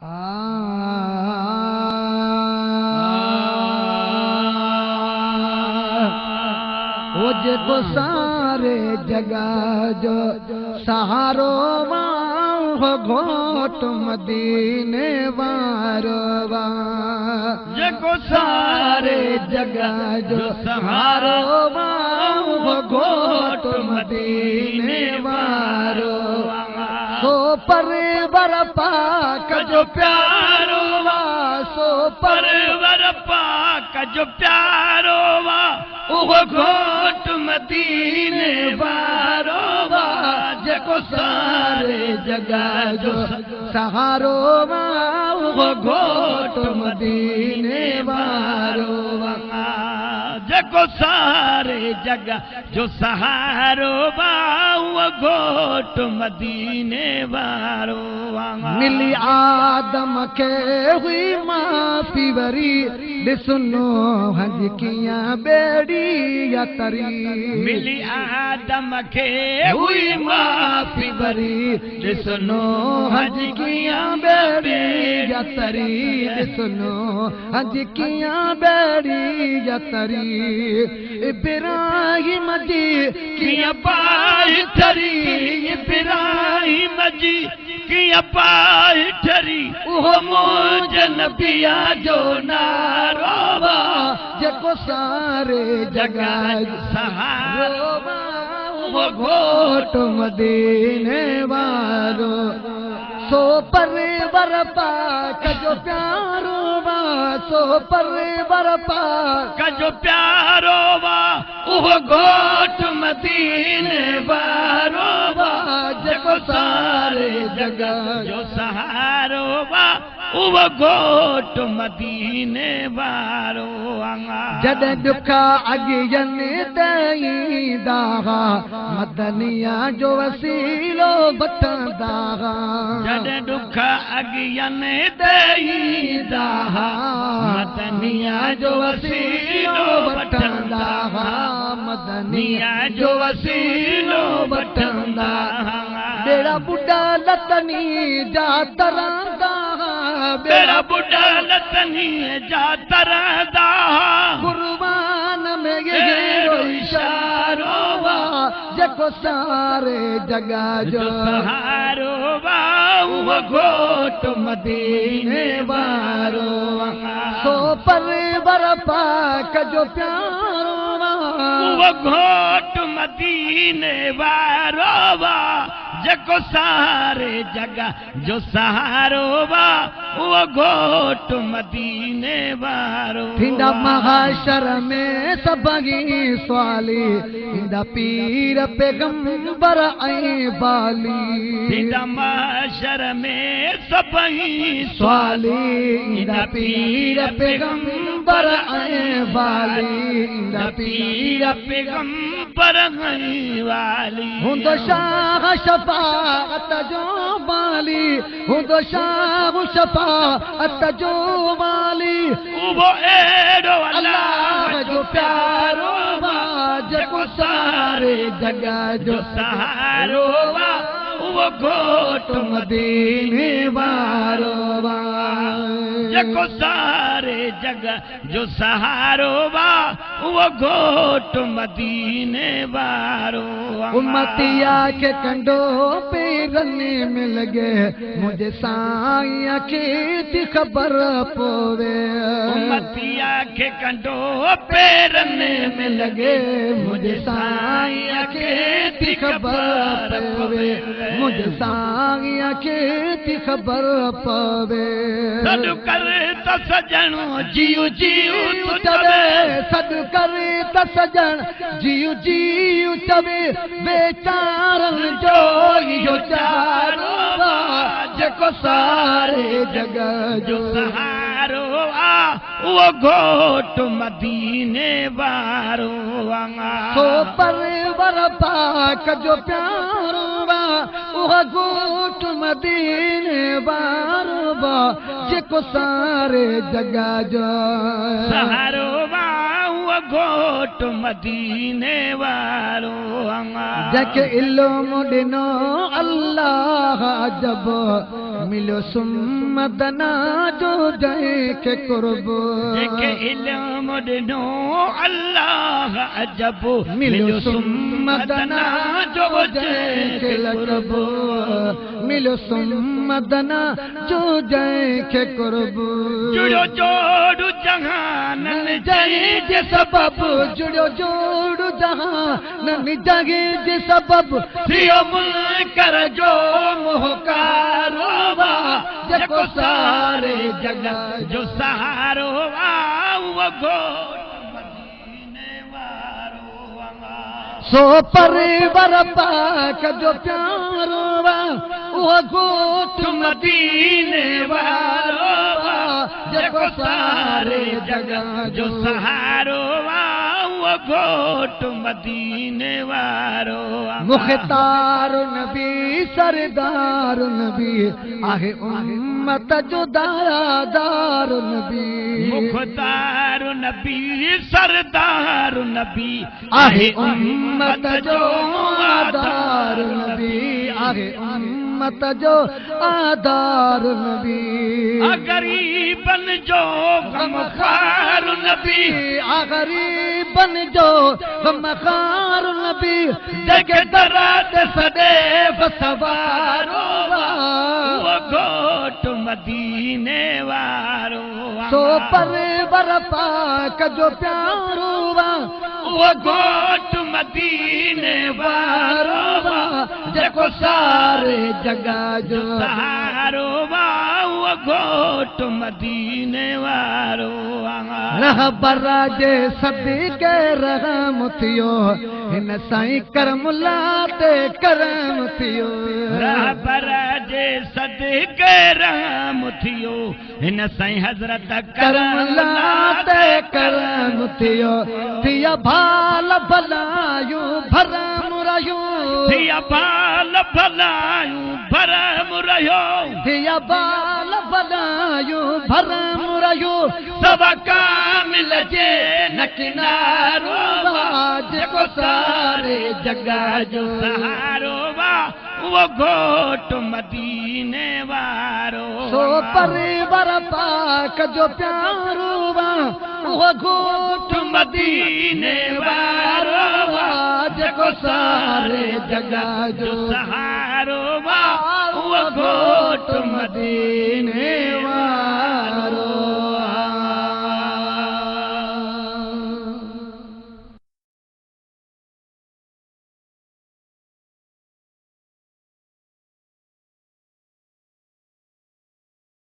वो जेको सारे जगह जो सहारो वो घोट मदीने वारो वा जेको सारे जगह जो सहारो वो घोट मदीने वारो सो परवर पाक जो प्यारो वा सो परवर पाक जो प्यारो वा वो घोट मदीने वारो वा जेको सारे जगह जो सहारो वा वो घोट मदीने वारो वा जेको सारे जगह जो सहारो वा वो घोट मदीने वारो वा मिली आदम के हुई माफी वरी ॾिसनो हज कियां बेड़ी या तरी मिली आदम के हुई माफी वरी ॾिसनो हज कियां बेड़ी या तरी ॾिसनो हज कियां बेड़ी या तरी इब्राहिम जी कियां पाई ठरी इब्राहिम जी कियां पाई ठरी उहो मौज नबिया जो नारो वा जेको सारे जगह सहारो वा वो घोट मदीने वारो सो परवर पाक जो प्यारो वा सो परवर पाक जो प्यारो वा वो घोट मदीने वारो वा जेको सारे जगह जो सहारो वा वो घोट मदीने वारो जद दुखा अगियनि दईंदा मदनिया जो वसीलो वठंदा जद दुखा अगियनि दईंदा मदनिया जो वसीलो वठंदा मदनिया जो वसीलो वठंदा बेड़ा बुढ़ा लतनी जा तरंदा बेड़ा बुढ़ा लतनी जा तरंदा कुर्बान में ये इशारो वा जेको सारे जगह जो सहारो वा वो घोट मदीने वारो सो परवर पाक जो प्यारो वा वो घोट मदीने वारो वा जेको सारे जगह जो सहारो वा वो घोट मदीने वारो थींदा महाशर में सभई स्वाली थींदा पीर पैगंबर ऐं बाली थींदा महाशर में सभई स्वाली थींदा पीर पैगंबर ऐं बाली थींदा पीर पैगंबर ऐं वाली हुंदो शाह शफाअत जो बाली हुंदो शाह शफाअत जो बाली वो एड़ो अल्लाह जो प्यारो वा जेको सारे जगह जो सहारो वा वो घोट मदीने वारो वा जेको सारे जगह जो सहारो वा वो घोट मदीने वारो उम्मतिया के कंडो पेरने में लगे मुझे साईं के थी खबर पोवे उम्मतिया के कंडो पेरने में लगे मुझे साईं के थी खबर पोवे मुझे साईं के थी खबर पवे सद करे त सजणो जियो जियो चवे सद करे त सजण जियो जियो चवे बेचारन जो यो चारो वा जेको सारे जगह जो सहारो वा वो घोट मदीने वारो सो परवर पाक जो प्यारो वा वो घोट मदीने वारो वा जेको सारे जगह जो सहारो वा वो घोट मदीने वारो जके इल्म ॾिनो अल्लाह जब मिलो सुमदना जो जंहिंखे कुर्ब जेके इल्म ॾिनो अल्लाह अजब मिलो सुमदना जो जंहिंखे कुर्ब मिलो सुमदना जो जंहिंखे कुर्ब जुड़ो जोड़ू जहानन जंहिंजे सबब जुड़ो जोड़ू जहानन जंहिंजे सबब थियो मुनकर जो मुहकारो वा जेको सारे जगत जो सहारो वा उहो घोट मदीने वारो वा सो परवर पाक जो प्यारो वा उहो घोट मदीने वारो वा जेको सारे जगत जो सहारो वा उहो घोट मदीने वारो वा मुख्तार नबी सरदार नबी आहे उम्मत जो दायादार नबी मुख्तार नबी सरदार नबी आहे उम्मत जो आधार नबी आहे उम्मत जो आधार नबी गरीबन जो गमखार नबी गरीबन जो गमखार नबी जेके दरात सदैव सवारो वो घोट मदीने वारो सो परवर पाक जो प्यारो वा वो घोट मदीने वारो जेको सारे जगह जो सहारो वा वो घोट मदीने वारो रहबर जे सदके रहम थियो हिन साईं करमुला ते करम थियो रहबर जे सदके रहम थियो हिन साईं हज़रत करमुला ते करम थियो थिया भाल भलायूं भरम रहियूं थिया बाल भलायूं भरम रहियो थिया बाल भलायूं भरम रहियूं सब कामिल जे न किनारो जेको सारे जगह जो सहारो वा वो घोट मदीने वारो सो परवर पाक जो प्यारो वा वो घोट मदीने वारो जेको सारे जगह जो सहारो वा वो घोट मदीने